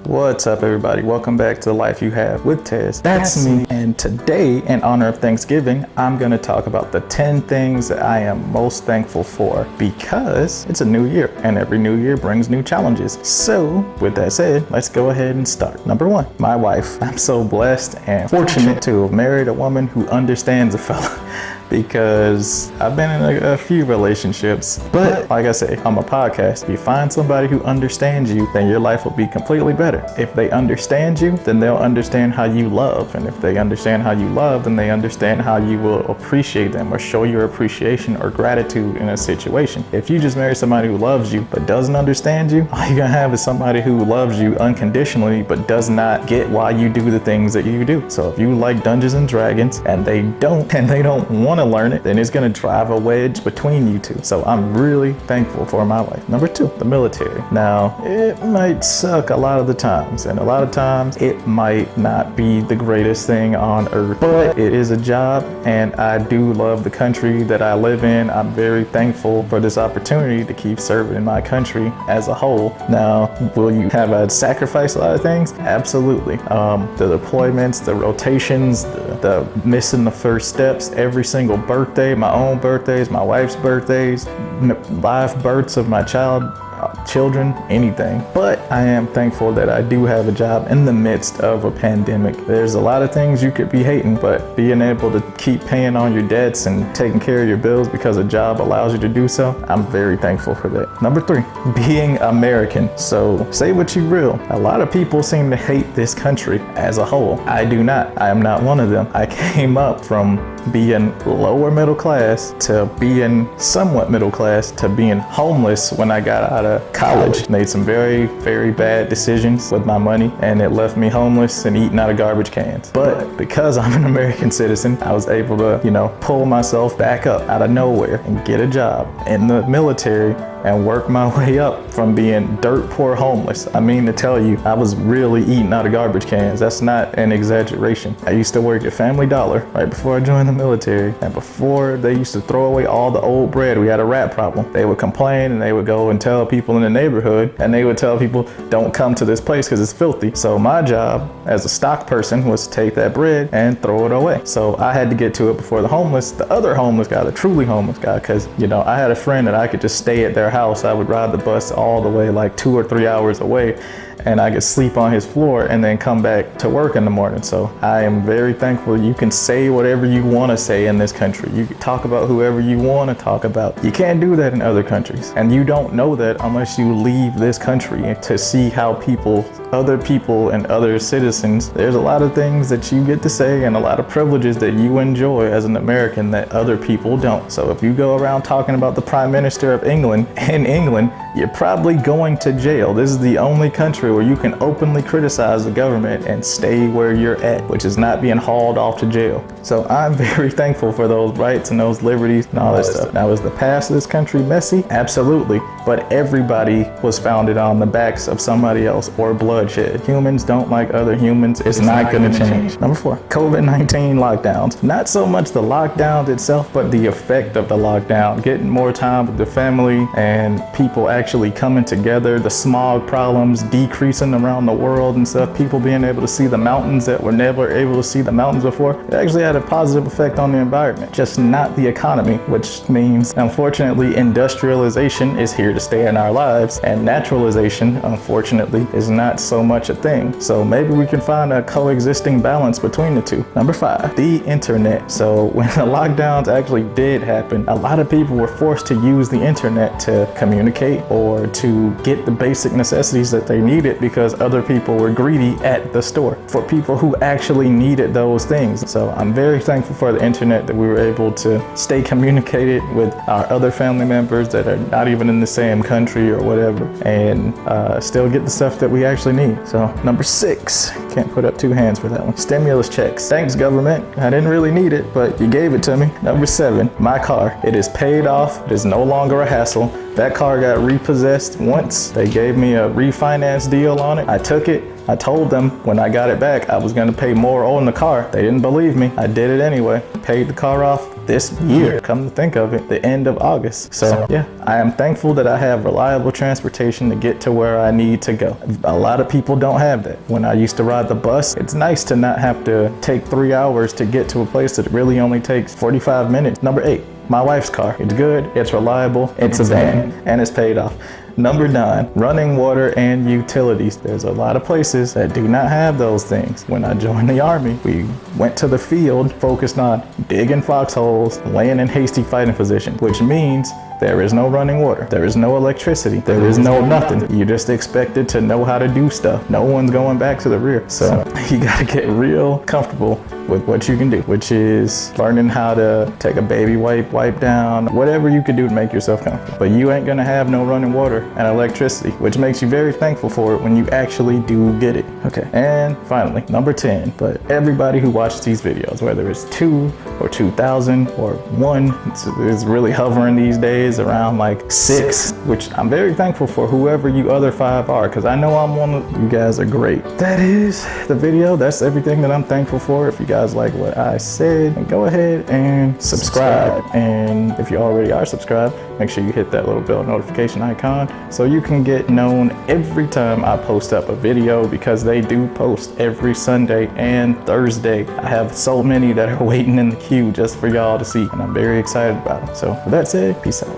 What's up, everybody? Welcome back to The Life You Have with Tez. That's me. And today, in honor of Thanksgiving, I'm going to talk about the 10 things that I am most thankful for because it's a new year and every new year brings new challenges. So with that said, let's go ahead and start. Number one, my wife. I'm so blessed and fortunate to have married a woman who understands a fella. Because I've been in a few relationships, but like I say, on my podcast, if you find somebody who understands you, then your life will be completely better. If they understand you, then they'll understand how you love. And if they understand how you love, then they understand how you will appreciate them or show your appreciation or gratitude in a situation. If you just marry somebody who loves you but doesn't understand you, all you're gonna have is somebody who loves you unconditionally but does not get why you do the things that you do. So if you like Dungeons and Dragons and they don't want to learn it, then it's going to drive a wedge between you two. So I'm really thankful for my wife. Number two, the military. Now, it might suck a lot of the times, and a lot of times it might not be the greatest thing on earth, but it is a job, and I do love the country that I live in. I'm very thankful for this opportunity to keep serving in my country as a whole. Now, will you have to sacrifice a lot of things? Absolutely. The deployments, the rotations, the missing the first steps, every single birthday, my own birthdays, my wife's birthdays, live births of my children, anything. But I am thankful that I do have a job in the midst of a pandemic. There's a lot of things you could be hating, but being able to keep paying on your debts and taking care of your bills because a job allows you to do so, I'm very thankful for that. Number three, being American. So say what you will. A lot of people seem to hate this country as a whole. I do not. I am not one of them. I came up from being lower middle class to being somewhat middle class to being homeless when I got out of college. Made some very, very bad decisions with my money, and it left me homeless and eating out of garbage cans. But because I'm an American citizen, I was able to, pull myself back up out of nowhere and get a job in the military and work my way up from being dirt poor homeless. I mean to tell you, I was really eating out of garbage cans. That's not an exaggeration. I used to work at Family Dollar right before I joined the military, and before they used to throw away all the old bread, we had a rat problem. They would complain and they would go and tell people in the neighborhood, and they would tell people, don't come to this place because it's filthy. So my job as a stock person was to take that bread and throw it away. So I had to get to it before the other homeless guy, the truly homeless guy, because I had a friend that I could just stay at their house. I would ride the bus all the way like 2 or 3 hours away, and I could sleep on his floor and then come back to work in the morning. So I am very thankful. You can say whatever you want to say in this country. You can talk about whoever you want to talk about. You can't do that in other countries. And you don't know that unless you leave this country to see how other people and other citizens, there's a lot of things that you get to say and a lot of privileges that you enjoy as an American that other people don't. So if you go around talking about the Prime Minister of England in England, you're probably going to jail. This is the only country where you can openly criticize the government and stay where you're at, which is not being hauled off to jail. So I'm very thankful for those rights and those liberties and all that stuff. Now, is the past of this country messy? Absolutely. But everybody was founded on the backs of somebody else or bloodshed. Humans don't like other humans. It's not going to change. Number four, COVID-19 lockdowns. Not so much the lockdown itself, but the effect of the lockdown. Getting more time with the family and people actually coming together, the smog problems decreasing around the world and stuff, people being able to see the mountains that were never able to see the mountains before. It actually had a positive effect on the environment, just not the economy, which means, unfortunately, industrialization is here to stay in our lives, and naturalization, unfortunately, is not so much a thing. So maybe we can find a coexisting balance between the two. Number five, the internet. So when the lockdowns actually did happen, a lot of people were forced to use the internet to communicate or to get the basic necessities that they needed because other people were greedy at the store for people who actually needed those things. So I'm very thankful for the internet that we were able to stay communicated with our other family members that are not even in the same country or whatever, and still get the stuff that we actually need. So number six, can't put up two hands for that one. Stimulus checks. Thanks, government. I didn't really need it, but you gave it to me. Number seven, my car. It is paid off. It is no longer a hassle. That car got repossessed once. They gave me a refinance deal on it. I took it. I told them when I got it back, I was gonna pay more on the car. They didn't believe me. I did it anyway. Paid the car off. this year, come to think of it, the end of August. So yeah, I am thankful that I have reliable transportation to get to where I need to go. A lot of people don't have that. When I used to ride the bus, it's nice to not have to take 3 hours to get to a place that really only takes 45 minutes. Number 8, my wife's car. It's good, it's reliable, it's a van, and it's paid off. Number 9, running water and utilities. There's a lot of places that do not have those things. When I joined the Army, we went to the field focused on digging foxholes, laying in hasty fighting position, which means there is no running water. There is no electricity. There is no nothing. You're just expected to know how to do stuff. No one's going back to the rear. So you gotta get real comfortable with what you can do, which is learning how to take a baby wipe down, whatever you can do to make yourself comfortable. But you ain't gonna have no running water and electricity, which makes you very thankful for it when you actually do get it. Okay, and finally, number 10, but everybody who watches these videos, whether it's 2 or 2,000 or 1, it's really hovering these days around like 6, which I'm very thankful for whoever you other 5 are, because I know I'm one of you guys are great. That is the video. That's everything that I'm thankful for. If you guys like what I said, go ahead and subscribe. And if you already are subscribed, make sure you hit that little bell notification icon so you can get known every time I post up a video, because they do post every Sunday and Thursday. I have so many that are waiting in the queue just for y'all to see, and I'm very excited about them. So with that said, peace out.